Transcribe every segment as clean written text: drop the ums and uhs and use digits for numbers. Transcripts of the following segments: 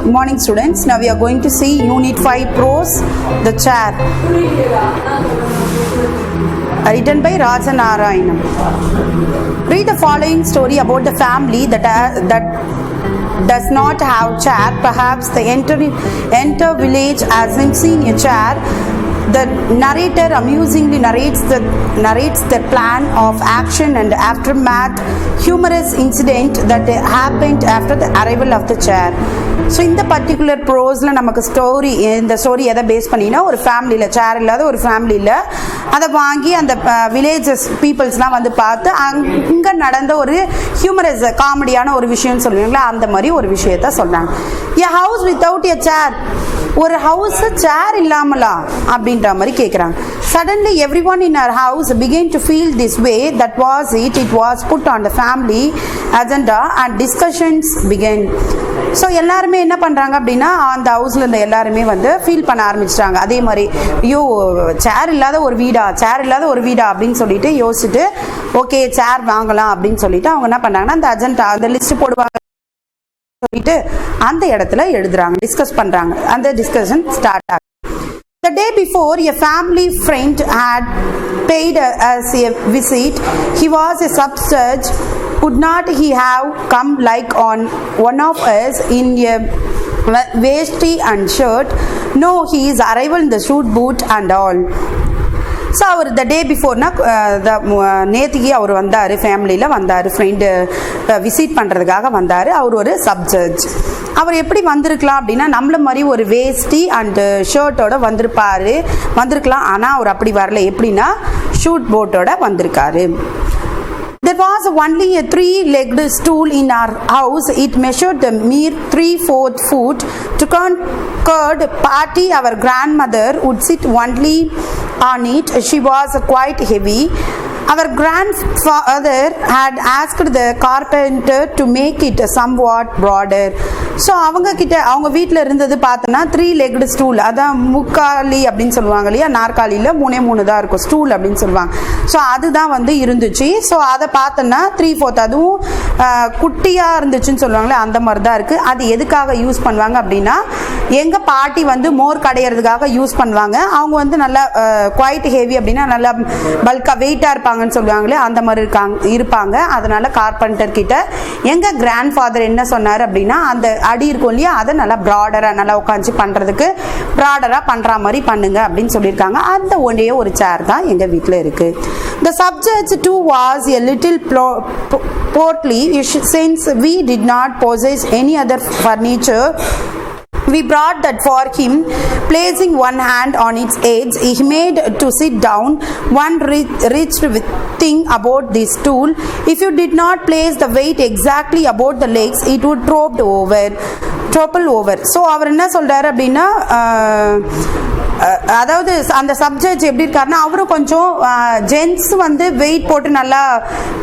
Good morning students. Now we are going to see Unit 5 Prose, The Chair. Written by Raja Narayanam. Read the following story about the family that does not have chair. Perhaps the enter village hasn't seen a chair. The narrator amusingly narrates the plan of action and aftermath, humorous incident that happened after the arrival of the chair. So இந்த particular ப்ரோஸில் நமக்கு இந்த story எதை base பண்ணினா ஒரு ஃபேமிலியில் சேர் இல்லாத ஒரு ஃபேமிலியில் அதை வாங்கி அந்த வில்லேஜஸ் பீப்புள்ஸ்லாம் வந்து பார்த்து அங்கே நடந்த ஒரு ஹியூமரஸ் காமெடியான ஒரு விஷயம்னு சொல்லுவீங்களா, அந்த மாதிரி ஒரு விஷயத்த சொல்கிறாங்க. எ ஹவுஸ் வித்தவுட் எ சேர், ஒரு ஹவுஸ் சேர் இல்லாமலா அப்படின்ற மாதிரி கேட்குறாங்க. Suddenly everyone in our house began to feel this way. That was it. It was put on the family agenda and discussions began. So எல்லாருமே என்ன பண்ணுறாங்க அப்படின்னா அந்த ஹவுஸில் இருந்த எல்லாருமே வந்து ஃபீல் பண்ண ஆரம்பிச்சிட்டாங்க. அதே மாதிரி ஐயோ சேர் இல்லாத ஒரு வீடா அப்படின்னு சொல்லிட்டு யோசிச்சுட்டு ஓகே சேர் வாங்கலாம் அப்படின்னு சொல்லிட்டு அவங்க என்ன பண்ணாங்கன்னா அந்த அஜெண்டா அந்த லிஸ்ட் போடுவாங்க சொல்லிட்டு அந்த இடத்துல எழுதுறாங்க, டிஸ்கஸ் பண்ணுறாங்க. அந்த டிஸ்கஷன் ஸ்டார்ட் ஆகுது. The day before, a family friend had paid us a visit. He was a subsurge. Could not he have come like on one of us in a vesty and shirt? No, his arrival in the suit boot and all. So அவர் the day பிஃபோர்னா நேற்றுக்கு அவர் வந்தார், ஃபேமிலியில் வந்தார், friend visit பண்ணுறதுக்காக வந்தார். அவர் ஒரு சப்ஜட்ஜ். அவர் எப்படி வந்திருக்கலாம் அப்படின்னா நம்மள மாதிரி ஒரு வேஸ்டி அண்டு ஷர்ட்டோட வந்திருக்கலாம். ஆனால் அவர் அப்படி வரல. எப்படின்னா ஷூட் போட்டோட வந்திருக்காரு. There was only a 3-legged stool in our house. It measured a mere 3/4 foot. To conquered party, our grandmother would sit only on it. She was quite heavy. Our grandfather had asked the carpenter to make it somewhat broader. So அவங்க வீட்டில் இருந்தது பார்த்தோன்னா 3-legged stool, அதான் முக்காலி அப்படின்னு சொல்லுவாங்க இல்லையா, நாற்காலியில் 3 தான் இருக்கும், ஸ்டூல் அப்படின்னு சொல்லுவாங்க. ஸோ அதுதான் வந்து இருந்துச்சு. ஸோ அதை பார்த்தோன்னா 3/4, அதுவும் குட்டியாக இருந்துச்சுன்னு சொல்லுவாங்களே அந்த மாதிரி தான் இருக்குது. அது எதுக்காக யூஸ் பண்ணுவாங்க அப்படின்னா எங்கள் பாட்டி வந்து மோர் கடையிறதுக்காக யூஸ் பண்ணுவாங்க. அவங்க வந்து நல்லா குவைட் ஹெவி அப்படின்னா நல்லா பல்காக வெயிட்டாக இருப்பாங்கன்னு சொல்லுவாங்களே அந்த மாதிரி இருப்பாங்க. அதனால கார்பெண்டர் கிட்ட எங்கள் கிராண்ட் ஃபாதர் என்ன சொன்னார் அப்படின்னா அந்த அடி இருக்கும் இல்லையா அதை நல்லா ப்ராடராக நல்லா உட்காந்து பண்ணுறதுக்கு ப்ராடராக பண்ணுற மாதிரி பண்ணுங்க அப்படின்னு சொல்லியிருக்காங்க. அந்த ஒன்றே ஒரு சேர் தான் எங்கள் வீட்டில் இருக்குது. The subject too was a little portly since we did not possess any other furniture. We brought that for him. Placing one hand on its edge, he made to sit down. One reached with thing about this stool. If you did not place the weight exactly about the legs, it would topple over. So அவர் என்ன சொல்றாரு அப்படின்னா அதாவது அந்த subject எப்படி இருக்காருன்னா அவரும் கொஞ்சம் gents வந்து வெயிட் போட்டு நல்லா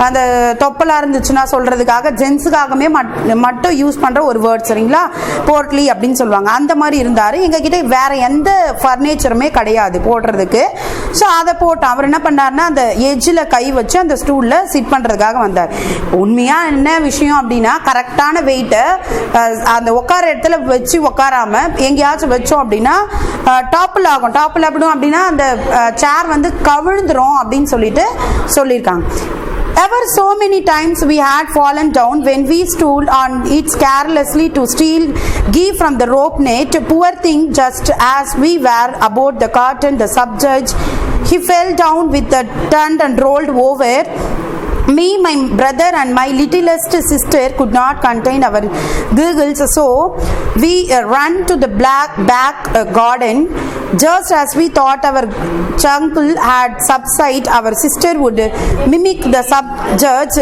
அந்த தொப்பலாக இருந்துச்சுன்னா சொல்கிறதுக்காக ஜென்ஸுக்காகவே மட்டும் யூஸ் பண்ணுற ஒரு வேர்ட் சரிங்களா, போர்ட்லி அப்படின்னு சொல்லுவாங்க. அந்த மாதிரி இருந்தார். எங்ககிட்ட வேறு எந்த ஃபர்னிச்சருமே கிடையாது போடுறதுக்கு. ஸோ அதை போட்டு அவர் என்ன பண்ணார்னா அந்த எஜ்ஜில் கை வச்சு அந்த ஸ்டூலில் சிட் பண்ணுறதுக்காக வந்தார். உண்மையாக என்ன விஷயம் அப்படின்னா கரெக்டான வெயிட்டை அந்த உட்கார இடத்துல வச்சு உட்காராம எங்கேயாச்சும் வச்சோம் அப்படின்னா டாப்பில் ஆகும் அப்படின்னா அந்த சேர் வந்து கவிழ்ந்துரும் அப்படின்னு சொல்லியிருக்காங்க. Ever so many times we had fallen down when we stood on it carelessly to steal ghee from the rope net. Poor thing, just as we were about the curtain, the subjudge, he fell down with a turned and rolled over. Me, my brother and my littlest sister could not contain our giggles, so we ran to the back garden. Just as we thought our chuckle had subsided, our sister would mimic the subjudge,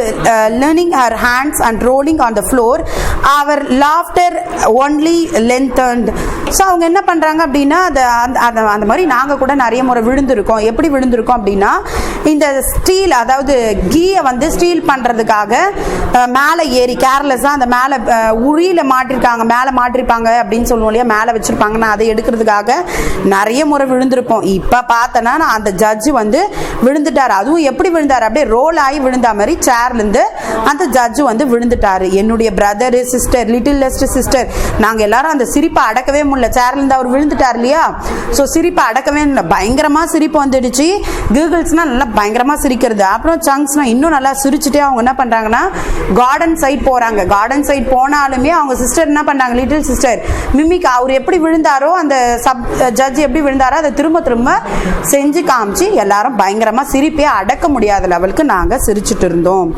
leaning her hands and rolling on the floor. Our laughter only lengthened. So அவங்க என்ன பண்ணுறாங்க அப்படின்னா அந்த மாதிரி நாங்கள் கூட நிறைய முறை விழுந்திருக்கோம். எப்படி விழுந்திருக்கோம் அப்படின்னா, இந்த ஸ்டீல், அதாவது கீயை வந்து ஸ்டீல் பண்ணுறதுக்காக மேலே ஏறி கேர்லெஸ்ஸாக அந்த மேலே உரியில் மாட்டிருக்காங்க, மேலே மாட்டிருப்பாங்க அப்படின்னு சொல்லுவோம் இல்லையா, மேலே வச்சுருப்பாங்கன்னா அதை எடுக்கிறதுக்காக நிறைய முறை விழுந்திருப்போம். இப்போ பார்த்தோன்னா அந்த ஜட்ஜு வந்து விழுந்துட்டார். அதுவும் எப்படி விழுந்தார், அப்படியே ரோல் ஆகி விழுந்த மாதிரி சேர்லேருந்து அந்த ஜட்ஜு வந்து விழுந்துட்டார். என்னுடைய பிரதரு, சிஸ்டர், லிட்டிலஸ்ட் சிஸ்டர், நாங்கள் எல்லாரும் அந்த சிரிப்பை அடக்கவே முடியல. சேர்லேருந்து அவர் விழுந்துட்டார் இல்லையா, ஸோ சிரிப்பை அடக்கவே இல்லை. பயங்கரமாக சிரிப்பு வந்துடுச்சு. கீகிள்ஸ்னால் நல்லா பயங்கரமாக சிரிக்கிறது. அப்புறம் சங்க்ஸ்னால் இன்னும் நல்லா சிரிச்சுட்டே அவங்க என்ன பண்ணுறாங்கன்னா கார்டன் சைட் போகிறாங்க. கார்டன் சைட் போனாலுமே அவங்க சிஸ்டர் என்ன பண்ணாங்க, லிட்டில் சிஸ்டர் மிமிக், அவர் எப்படி விழுந்தாரோ, அந்த ஜட்ஜ் எப்படி விழுந்தாரோ அதை திரும்ப திரும்ப செஞ்சு காமிச்சு எல்லாரும் பயங்கரமாக சிரிப்பே அடக்க முடியாத லெவலுக்கு நாங்கள் சிரிச்சுட்டு இருந்தோம்.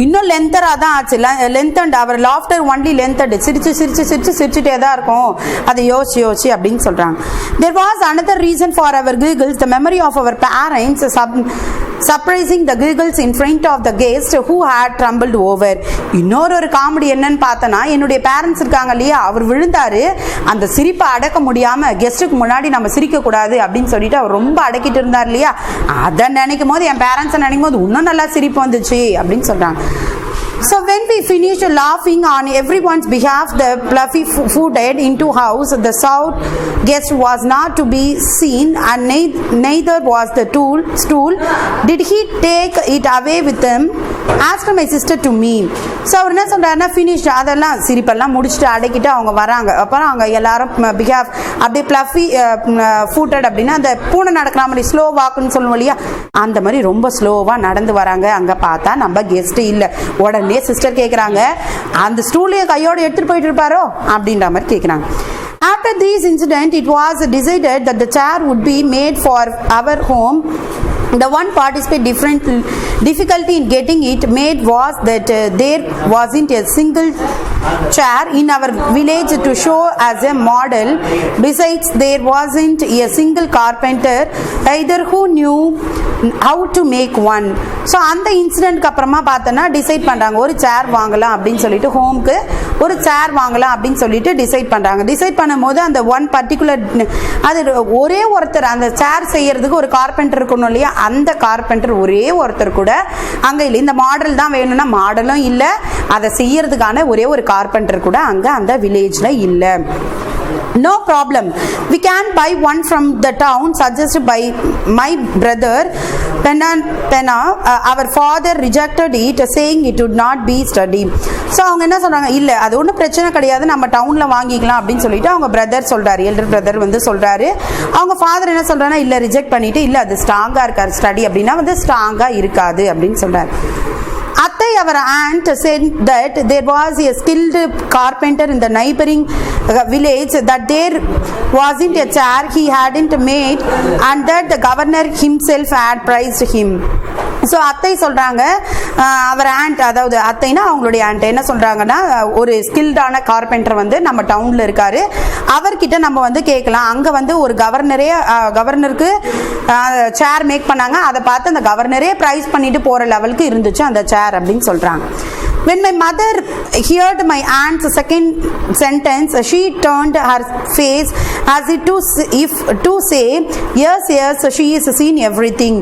இன்னும் லென்த்தராக தான் ஆச்சு. லென்த்தண்ட், அவர் லாஃப்டர் ஒன்லி லென்த்தண்ட், சிரிச்சுட்டே தான் இருக்கும். அதை யோசிச்சு அப்படின்னு சொல்கிறாங்க. There was another reason for our giggles, the memory of our parents surprising the giggles in front of the guest who had tumbled over. இன்னொரு காமெடி என்னன்னு பார்த்தனா, என்னுடைய பேரண்ட்ஸ் இருக்காங்க இல்லையா, அவர் விழுந்தாரு, அந்த சிரிப்பை அடக்க முடியாமல் கெஸ்ட்டுக்கு முன்னாடி நம்ம சிரிக்கக்கூடாது அப்படின்னு சொல்லிட்டு அவர் ரொம்ப அடக்கிட்டு இருந்தார் இல்லையா, அதை நினைக்கும் போது, என் பேரண்ட்ஸை நினைக்கும் போது இன்னும் நல்லா சிரிப்பு வந்துச்சு அப்படின்னு சொல்கிறாங்க. So when we finished laughing on everyone's behalf, the fluffy footed into house, the south guest was not to be seen, and neither was the stool. Did he take it away with him? Asked my sister to me. So அவர் என்ன சொல்றாருன்னா, finish, அதெல்லாம் சிரிப்பெல்லாம் முடிச்சுட்டு அடக்கிட்டு அவங்க வராங்க. அப்புறம் அவங்க எல்லாரும் behalf அப்படியே ஃப்ளஃபி ஃபூட்டட் அப்படின்னா அந்த பூனை நடக்கிற மாதிரி ஸ்லோ வாக்குன்னு சொல்லுவோம் இல்லையா, அந்த மாதிரி ரொம்ப ஸ்லோவாக நடந்து வராங்க. அங்கே பார்த்தா நம்ம கெஸ்ட்டு இல்லை. உடனே சிஸ்டர் கேட்குறாங்க, அந்த ஸ்டூலையும் கையோடு எடுத்துகிட்டு போயிட்டு இருப்பாரோ அப்படின்ற மாதிரி கேட்குறாங்க. After this incident, it was decided that the chair would be made for our home. The one difficulty in getting it made was that there wasn't a single chair in our village to show as a model. Besides, there wasn't a single carpenter either who knew how to make one. So அந்த இன்சிடென்ட்க்கு அப்புறமா பார்த்தோன்னா decide பண்ணுறாங்க, ஒரு சேர் வாங்கலாம் அப்படின்னு சொல்லிட்டு, ஹோம்க்கு ஒரு சேர் வாங்கலாம் அப்படின்னு சொல்லிட்டு டிசைட் பண்ணுறாங்க. டிசைட் பண்ணும்போது அந்த ஒன் பர்டிகுலர், அது ஒரே ஒருத்தர் அந்த சேர் செய்யறதுக்கு ஒரு கார்பெண்டர் இருக்கணும் இல்லையா, அந்த கார்பெண்டர் ஒரே ஒருத்தர் கூட அங்கே இல்லை. இந்த மாடல் தான் வேணும்னா மாடலும் இல்லை, அதை செய்யறதுக்கான ஒரே ஒரு கார்பெண்டர் கூட அங்கே அந்த வில்லேஜில் இல்லை. No problem, we can buy one from the town, suggested by my brother Penna. Our father rejected it, saying it would not be study. So அவங்க என்ன சொல்கிறாங்க, இல்லை அது ஒன்றும் பிரச்சனை கிடையாது, நம்ம டவுனில் வாங்கிக்கலாம் அப்படின்னு சொல்லிட்டு அவங்க பிரதர் சொல்கிறாரு, எல்டர் பிரதர் வந்து சொல்கிறாரு. அவங்க ஃபாதர் என்ன சொல்கிறாங்கன்னா, இல்லை ரிஜெக்ட் பண்ணிவிட்டு, இல்லை அது ஸ்ட்ராங்காக இருக்கார், ஸ்டடி அப்படின்னா வந்து ஸ்ட்ராங்காக இருக்காது அப்படின்னு சொல்கிறார். Attai, our aunt, said that there was a skilled carpenter in the neighboring village, that there wasn't a chair he hadn't made, and that the governor himself had praised him. So அத்தை சொல்கிறாங்க, அவர் and, அதாவது அத்தைனா அவங்களுடைய and என்ன சொல்கிறாங்கன்னா, ஒரு ஸ்கில்டான carpenter வந்து நம்ம டவுனில் இருக்கார், அவர்கிட்ட நம்ம வந்து கேட்கலாம். அங்கே வந்து ஒரு கவர்னருக்கு சேர் மேக் பண்ணாங்க, அதை பார்த்து அந்த கவர்னரே ப்ரைஸ் பண்ணிட்டு போகிற லெவலுக்கு இருந்துச்சு அந்த சேர் அப்படின்னு சொல்கிறாங்க. When my mother heard my aunt's second sentence, she turned her face as if to say, yes, she is seen everything.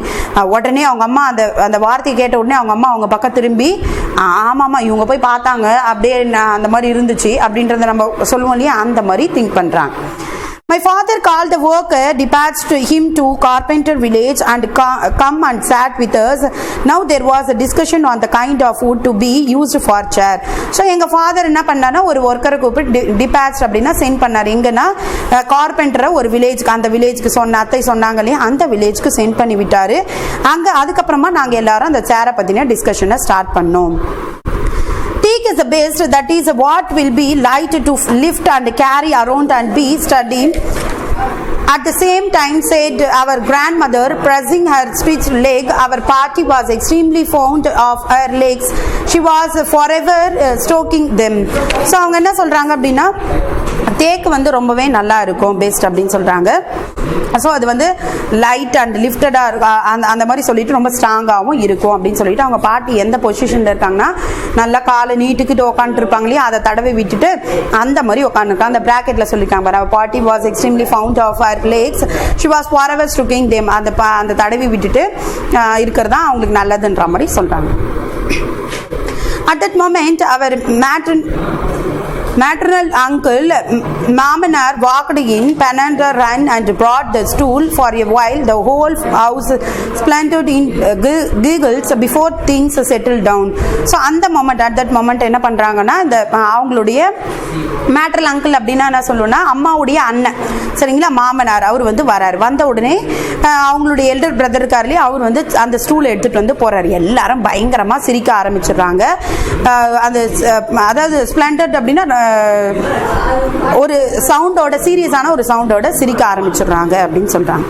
உடனே அவங்க அம்மா அந்த வார்த்தையை கேட்ட உடனே அவங்க அம்மா அவங்க பக்கம் திரும்பி, ஆமாம்மா இவங்க போய் பார்த்தாங்க, அப்படியே அந்த மாதிரி இருந்துச்சு அப்படின்றத நம்ம சொல்லுவோம் இல்லையா, அந்த மாதிரி திங்க் பண்ணுறாங்க. My father called the worker, dispatched him to Carpenter village and come and sat with us. Now there was a discussion on the kind of wood to be used for chair. So எங்கள் father என்ன பண்ணாருன்னா, ஒரு ஒர்க்கரை கூப்பிட்டு டிபாச் அப்படின்னா send பண்ணார். எங்கன்னா கார்பெண்டரை ஒரு வில்லேஜ்க்கு, அந்த வில்லேஜ்க்கு அத்தை சொன்னாங்க இல்லையா, அந்த வில்லேஜ்க்கு சென்ட் பண்ணி விட்டார். அங்கே அதுக்கப்புறமா நாங்கள் எல்லாரும் அந்த சேரை பற்றின டிஸ்கஷனை ஸ்டார்ட் பண்ணோம். Teak is the best, that is what will be light to lift and carry around and be studied. At the same time, said our grandmother, pressing her stretched leg. Our party was extremely fond of her legs. She was forever stroking them. So அவங்க என்ன சொல்றாங்க அப்படின்னா, தேக்கு வந்து ரொம்பவே நல்லா இருக்கும், best அப்படின்னு சொல்றாங்க. ஸோ அது வந்து லைட் அண்ட் லிஃப்டடாக அந்த மாதிரி சொல்லிட்டு ரொம்ப ஸ்ட்ராங்காகவும் இருக்கும் அப்படின்னு சொல்லிட்டு அவங்க பாட்டி எந்த பொசிஷனில் இருக்காங்கன்னா நல்லா காலை நீட்டுக்கிட்டு உட்காந்துருப்பாங்க இல்லையா, அதை தடவை விட்டுட்டு அந்த மாதிரி உட்காந்துருக்காங்க. அந்த ப்ராக்கெட்டில் சொல்லியிருக்காங்க பாரு, அவர் பாட்டி was extremely fond of her legs, she was forever stroking them. அந்த தடவி விட்டுட்டு இருக்கிறது தான் அவங்களுக்கு நல்லதுன்ற மாதிரி சொல்கிறாங்க. At that moment, our maternal uncle Mamanar walked in. Pananda ran and brought the stool. For a while the whole house splintered in giggles before things settled down. So at that moment என்ன பண்றாங்கன்னா, இந்த அவங்களுடைய மேட்ரல் uncle அப்படின்னா என்ன சொல்லுவோம்னா அம்மாவுடைய அண்ணன் சரிங்களா, மாமனார் அவர் வந்து வராரு. வந்த உடனே அவங்களுடைய எல்டர் பிரதர் இருக்காருலையே அவர் வந்து அந்த ஸ்டூல் எடுத்துட்டு வந்து போறாரு. எல்லாரும் பயங்கரமா சிரிக்க ஆரம்பிச்சிடுறாங்க. அந்த அதாவது ஸ்பிளண்டர்ட் அப்படின்னா ஒரு சவுண்டோட, சீரியஸான ஒரு சவுண்டோட சிரிக்க ஆரம்பிச்சிடுறாங்க அப்படின்னு சொல்றாங்க.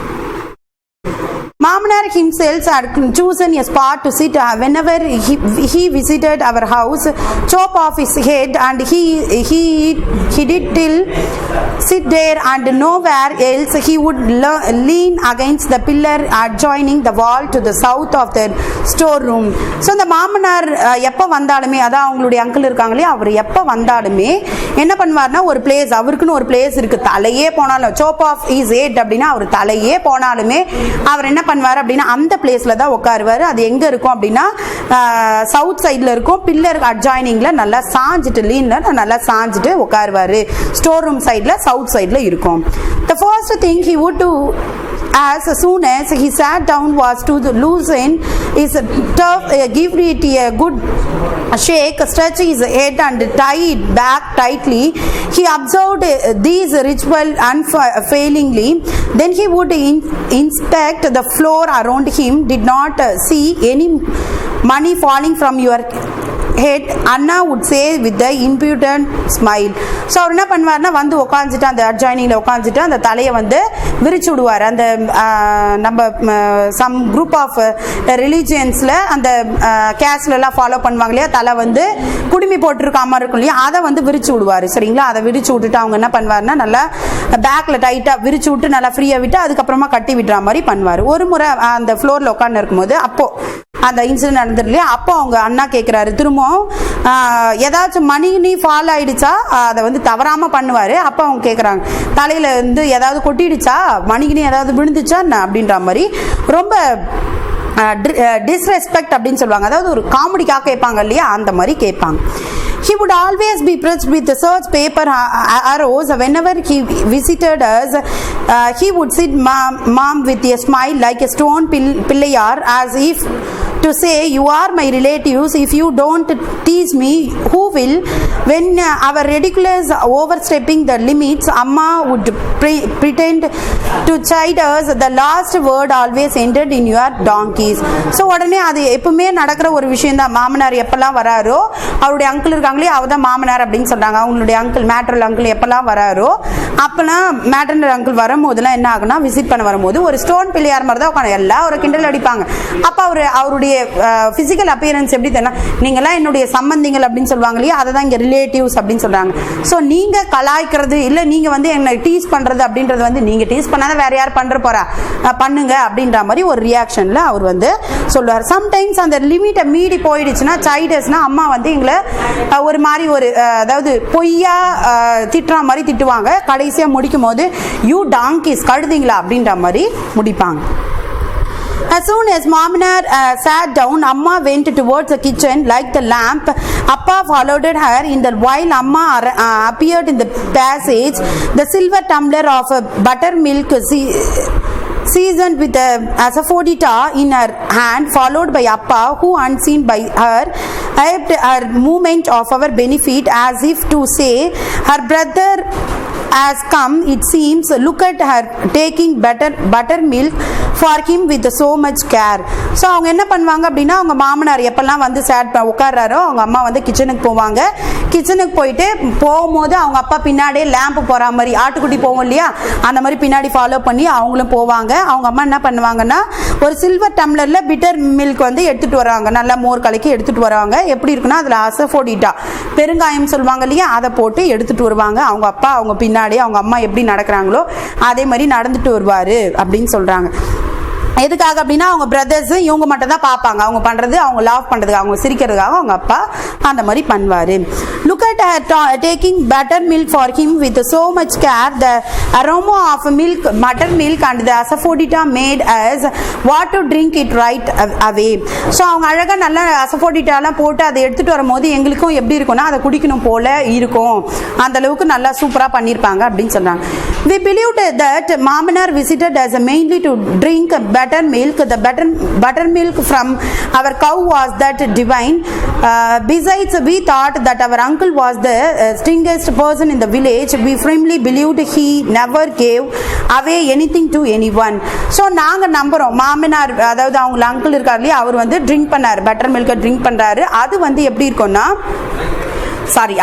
Mamanar himself had chosen a spot to sit whenever he visited our house, chop off his head, and he did till sit there and nowhere else. He would lean against the pillar adjoining the wall to the south of the storeroom. So the Mamanar எப்போ வந்தாலுமே, அதான் அவங்களுடைய uncle இருக்காங்களே, அவர் எப்போ வந்தாலுமே என்ன பண்ணுவார்னா, ஒரு பிளேஸ் அவருக்குன்னு ஒரு பிளேஸ் இருக்கு. தலையே போனாலும் chop off his head அப்படின்னா அவர் தலையே போனாலுமே அவர் என்ன பண்ணுவார் அப்படின்னா அந்த பிளேஸ்ல தான் உட்காருவாரு. அது எங்க இருக்கும் அப்படின்னா சவுத் சைட்ல இருக்கும். பில்லர் அட்ஜாயினிங்ல நல்லா சாஞ்சிட்டு, லீன்ல நல்லா சாஞ்சிட்டு உட்காருவாரு. ஸ்டோர் ரூம் சைட்ல சவுத் சைட்ல இருக்கும். The first thing he would do as soon as he sat down was to loosen his turf, give it a good shake, stretch his head and tie it back tightly. He observed these rituals unfailingly. Then he would inspect the floor around him. Did not see any money falling from your head, Anna would say with the impudent smile. So அவர் என்ன பண்ணுவார்னா, வந்து உட்காந்துட்டு அந்த அட்ஜாயினிங்கில் உட்காந்துட்டு அந்த தலையை வந்து விரிச்சு விடுவார். அந்த நம்ம சம் குரூப் ஆஃப் ரிலீஜியன்ஸில் அந்த கேஸ்ட்லலாம் ஃபாலோ பண்ணுவாங்க இல்லையா, தலை வந்து குடுமி போட்டிருக்காம இருக்கும் இல்லையா, அதை வந்து விரிச்சு விடுவார் சரிங்களா. அதை விரிச்சு விட்டுட்டு அவங்க என்ன பண்ணுவார்னா, நல்லா பேக்கில் டைட்டாக விரிச்சு விட்டு நல்லா ஃப்ரீயாக விட்டு அதுக்கப்புறமா கட்டி விடுற மாதிரி பண்ணுவார். ஒரு முறை அந்த ஃப்ளோரில் உட்காந்து இருக்கும்போது அப்போது அந்த இன்சிடென்ட் நடந்துரு இல்லையா, அப்போ அவங்க அண்ணா கேட்குறாரு திரும்பவும் ஏதாச்சும் மணி ஃபால் ஆயிடுச்சா, அதை வந்து தவறாமல் பண்ணுவார். அப்போ அவங்க கேட்குறாங்க, தலையில் வந்து ஏதாவது கொட்டிடுச்சா, மணிகினி ஏதாவது விழுந்துச்சா அப்படின்ற மாதிரி ரொம்ப டிஸ்ரெஸ்பெக்ட் அப்படின்னு சொல்லுவாங்க. அதாவது ஒரு காமெடிக்காக கேட்பாங்க இல்லையா, அந்த மாதிரி கேட்பாங்க. He would always be pressed with the search paper arrows. Whenever he visited us, he would sit mom with a smile like a stone pillayar, as if to say, you are my relatives. If you don't tease me, who will? When our ridiculous overstepping the limits, Amma would pretend to chide us. The last word always ended in your donkeys. So உடனே அது எப்பவுமே நடக்கிற ஒரு விஷயம் தான். மாமனார் எப்பெல்லாம் வராரோ, அவருடைய அங்கிள் இருக்காங்களே அவர் தான் மாமனார் அப்படின்னு சொல்றாங்க. அவங்களுடைய அங்கிள் மேட்ரல் அங்கிள் எப்பெல்லாம் வராரோ அப்பெல்லாம் மேட்டர்னல் அங்கிள் வரும்போதெல்லாம் என்ன ஆகுனா, விசிட் பண்ண வரும்போது ஒரு ஸ்டோன் பிள்ளையார் மாதிரி தான் உட்காந்து எல்லாம் ஒரு கிண்டல் அடிப்பாங்க. அப்போ அவருடைய பிசிக்கல் அப்பியரன்ஸ் எப்படி தெரியும், நீங்களாம் என்னுடைய சம்பந்திகள் அப்படின்னு சொல்லுவாங்க இல்லையா, அதை தான் இங்கே ரிலேட்டிவ்ஸ் அப்படின்னு சொல்றாங்க. ஸோ நீங்க கலாய்க்கிறது இல்லை, நீங்க வந்து என்ன டீஸ் பண்றது அப்படின்றது வந்து நீங்க டீஸ் பண்ணாத வேற யார் பண்ற போறா, பண்ணுங்க அப்படின்ற மாதிரி ஒரு ரியாக்ஷன்ல அவர் வந்து சொல்லுவார். சம்டைம்ஸ் அந்த லிமிட்டை மீறி போயிடுச்சுன்னா, சைல்டர்ஸ்னா அம்மா வந்து எங்களை ஒரு மாதிரி ஒரு அதாவது பொய்யா திட்டுற மாதிரி திட்டுவாங்க. கடைசியா முடிக்கும் போது யூ டாங்கிஸ் கழுதிங்களா அப்படின்ற மாதிரி முடிப்பாங்க. As soon as Mamanar sat down, Amma went towards the kitchen like the lamp. Appa followed her. In the while Amma appeared in the passage, the silver tumbler of buttermilk seasoned with a asafoetida in her hand, followed by Appa, who unseen by her helped her movement of our benefit, as if to say, her brother has come, it seems. Look at her taking buttermilk for him with so much care. So அவங்க என்ன பண்ணுவாங்க அப்படின்னா, அவங்க மாமனார் எப்பெல்லாம் வந்து உட்கார்றாரோ அவங்க அம்மா வந்து கிச்சனுக்கு போவாங்க. கிச்சனுக்கு போயிட்டு போகும்போது அவங்க அப்பா பின்னாடியே லேம்ப் போகிற மாதிரி, ஆட்டுக்குட்டி போவோம் இல்லையா, அந்த மாதிரி பின்னாடி ஃபாலோ பண்ணி அவங்களும் போவாங்க. அவங்க அம்மா என்ன பண்ணுவாங்கன்னா, ஒரு சில்வர் டம்ளரில் பிட்டர் மில்க் வந்து எடுத்துகிட்டு வராங்க, நல்லா மோர் கலக்கி எடுத்துகிட்டு வராங்க. எப்படி இருக்குன்னா அதில் அசஃபோடிட்டா பெருங்காயம் சொல்லுவாங்க இல்லையா, அதை போட்டு எடுத்துகிட்டு வருவாங்க. அவங்க அப்பா அவங்க பின்னாடி அவங்க அம்மா எப்படி நடக்கிறாங்களோ அதே மாதிரி நடந்துட்டு வருவார் அப்படின்னு சொல்கிறாங்க. எதுக்காக அப்படின்னா அவங்க பிரதர்ஸ் இவங்க மட்டும் தான் பார்ப்பாங்க, அவங்க பண்ணுறது அவங்க லவ் பண்ணுறதுக்காக அவங்க சிரிக்கிறதுக்காக அவங்க அப்பா அந்த மாதிரி பண்ணுவார். Look at taking butter milk for him with so much care. The aroma of milk, buttermilk and the asafoetida made us want to drink it right away. So அவங்க அழகாக நல்லா அசஃபோடிட்டாலாம் போட்டு அதை எடுத்துகிட்டு வரும்போது எங்களுக்கும் எப்படி இருக்கும்னா அதை குடிக்கணும் போல் இருக்கும், அந்த அளவுக்கு நல்லா சூப்பராக பண்ணியிருப்பாங்க அப்படின்னு சொன்னாங்க. We believed that Mamanar visited us mainly to drink buttermilk. The buttermilk from our cow was that divine. Besides, we thought that our uncle was the stingiest person in the village. We firmly believed he never gave away anything to anyone. So நாங்கள் நம்புகிறோம் மாமனார், அதாவது அவங்க uncle இருக்கார் இல்லையா, அவர் வந்து drink பண்ணார், butter மில்கை drink பண்ணுறாரு. அது வந்து எப்படி இருக்கும்னா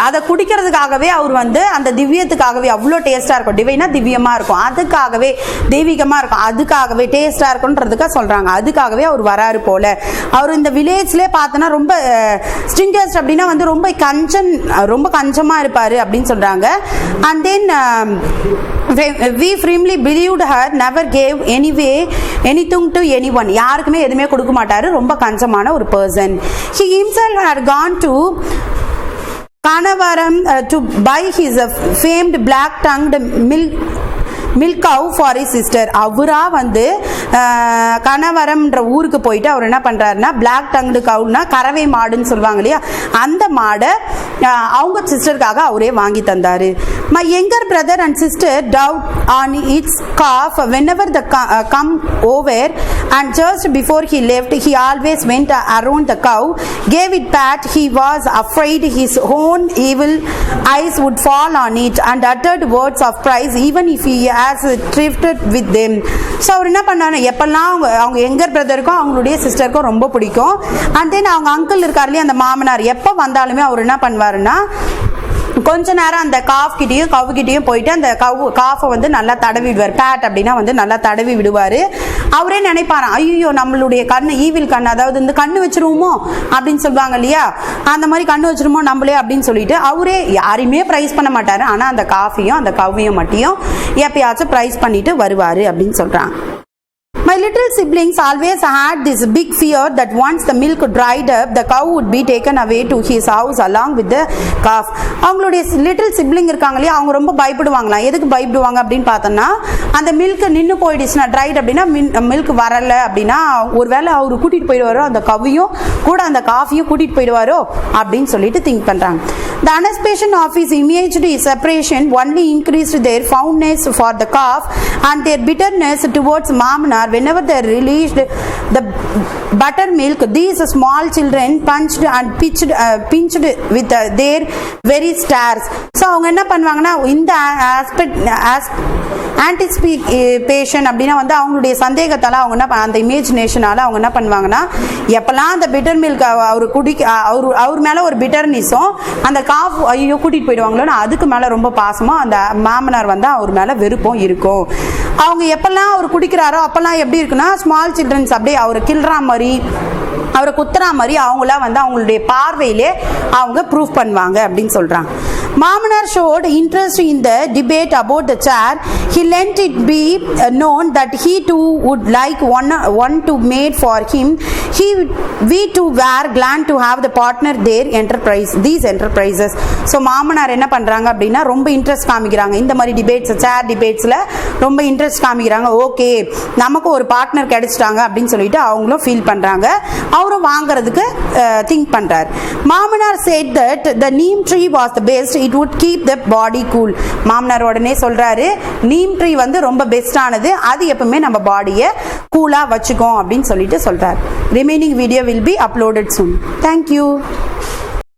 அதை குடிக்கிறதுக்காகவே அவர் வந்து அந்த திவ்யத்துக்காகவே அவ்வளோ டேஸ்ட்டாக இருக்கும். டிவைனா திவ்யமாக இருக்கும், அதுக்காகவே தெய்வீகமாக இருக்கும், அதுக்காகவே டேஸ்ட்டாக இருக்குன்றதுக்காக சொல்கிறாங்க. அதுக்காகவே அவர் வராரு போல். அவர் இந்த வில்லேஜ்லேயே பார்த்தோன்னா ரொம்ப ஸ்டிங்கஸ்ட் அப்படின்னா வந்து ரொம்ப கஞ்சமாக இருப்பார் அப்படின்னு சொல்கிறாங்க. And then we firmly believed her never gave anything to anyone. யாருக்குமே எதுவுமே கொடுக்க மாட்டார், ரொம்ப கஞ்சமான ஒரு person. He himself had gone to Kanavaram to buy his famed black-tongued milk cow for his sister. அவரா வந்து கனவரம்ன்ற ஊருக்கு போயிட்டு அவர் என்ன பண்ணுறாருன்னா பிளாக் டங்டு கவுனா கறவை மாடுன்னு சொல்லுவாங்க இல்லையா, அந்த மாடை அவங்க சிஸ்டருக்காக அவரே வாங்கி தந்தார். My younger brother and sister doubt on its calf whenever the come over, and just before he left he always went around the cow, gave it pat. He was afraid his own evil eyes would fall on it, and uttered words of praise even if he has drifted with them. So அவர் என்ன பண்ணாரு, எப்பெல்லாம் அவங்க எங்கர் பிரதருக்கும் அவங்களுடைய சிஸ்டருக்கும் ரொம்ப பிடிக்கும். And then அவங்க uncle இருக்கார் இல்லையா அந்த மாமனார், எப்போ வந்தாலுமே அவர் என்ன பண்ணுவாருன்னா கொஞ்ச நேரம் அந்த காஃப்கிட்டையும் கவுக்கிட்டையும் போயிட்டு அந்த காஃபை வந்து நல்லா தடவி விடுவார். பேட் அப்படின்னா வந்து நல்லா தடவி விடுவார். அவரே நினைப்பாராம், ஐயோ நம்மளுடைய கண்ணு ஈவில் கண்ணு, அதாவது இந்த கண்ணு வச்சிருவோமோ அப்படின்னு சொல்லுவாங்க இல்லையா, அந்த மாதிரி கண்ணு வச்சிருமோ நம்மளே அப்படின்னு சொல்லிட்டு அவரே யாரையுமே ப்ரைஸ் பண்ண மாட்டார். ஆனால் அந்த காஃபியும் அந்த கவ்வையும் மட்டும் எப்பயாச்சும் ப்ரைஸ் பண்ணிட்டு வருவார் அப்படின்னு சொல்கிறாங்க. My little siblings always had this big fear that once the milk dried up, the cow would be taken away to his house along with the calf. அவங்களுடைய லிட்டில் சிப்ளிங் இருக்காங்க இல்லையா, அவங்க ரொம்ப பயப்படுவாங்களாம். எதுக்கு பயப்படுவாங்க அப்படின்னு பார்த்தோன்னா, அந்த மில்க் நின்று போயிடுச்சுன்னா ட்ரைட் அப்படின்னா மில்க் வரலை அப்படின்னா ஒருவேளை அவர் கூட்டிகிட்டு போயிடுவாரோ, அந்த கவ்வையும் கூட அந்த காஃபியும் கூட்டிகிட்டு போயிடுவாரோ அப்படின்னு சொல்லிட்டு திங்க் பண்ணுறாங்க. The anticipation of his immediate separation only increased their fondness for the calf and their bitterness towards Mamanar. Whenever they released the buttermilk, these small children punched and pinched with their very stares. So அவங்க என்ன பண்ணுவாங்கன்னா இந்த anticipation அப்படின்னா வந்து அவங்களுடைய சந்தேகத்தால் அவங்க என்ன அந்த இமேஜினேஷனால் அவங்க என்ன பண்ணுவாங்கன்னா எப்போல்லாம் அந்த பிட்டர் மில்க் அவர் மேலே ஒரு பிட்டர்னஸும் அந்த காஃப் ஐயோ கூட்டிகிட்டு போயிடுவாங்களோன்னு அதுக்கு மேலே ரொம்ப பாசமாக அந்த மாமனார் வந்து அவர் மேலே வெறுப்பும் இருக்கும். அவங்க எப்பெல்லாம் அவர் குடிக்கிறாரோ அப்போல்லாம் எப்படி இருக்குன்னா ஸ்மால் சில்ட்ரன்ஸ் அப்படியே அவரை கிள்ற மாதிரி அவரை குத்துறா மாதிரி அவங்களாம் வந்து அவங்களுடைய பார்வையிலே அவங்க ப்ரூவ் பண்ணுவாங்க அப்படின்னு சொல்கிறாங்க. Mamanar showed interest in the debate about the chair. He let it be known that he too would like one to made for him. We too were glad to have the partner these enterprises. So மாமனார் என்ன பண்ணுறாங்க அப்படின்னா ரொம்ப interest காமிக்கிறாங்க இந்த மாதிரி debates, சேர் டிபேட்ஸில் ரொம்ப interest காமிக்கிறாங்க. ஓகே நமக்கு ஒரு பார்ட்னர் கிடைச்சிட்டாங்க அப்படின்னு சொல்லிட்டு அவங்களும் ஃபீல் பண்ணுறாங்க. அவரும் வாங்குறதுக்கு திங்க் பண்ணுறாரு. மாமனார் said that the neem tree was the best. It would keep the body cool. மாமனார் உடனே சொல்றாரு நீம் ட்ரீ வந்து ரொம்ப பெஸ்டானது, அது எப்பவுமே நம்ம பாடியை கூலா வச்சுக்கோம் அப்படின்னு சொல்லிட்டு சொல்றாரு. Remaining video will be uploaded soon. Thank you.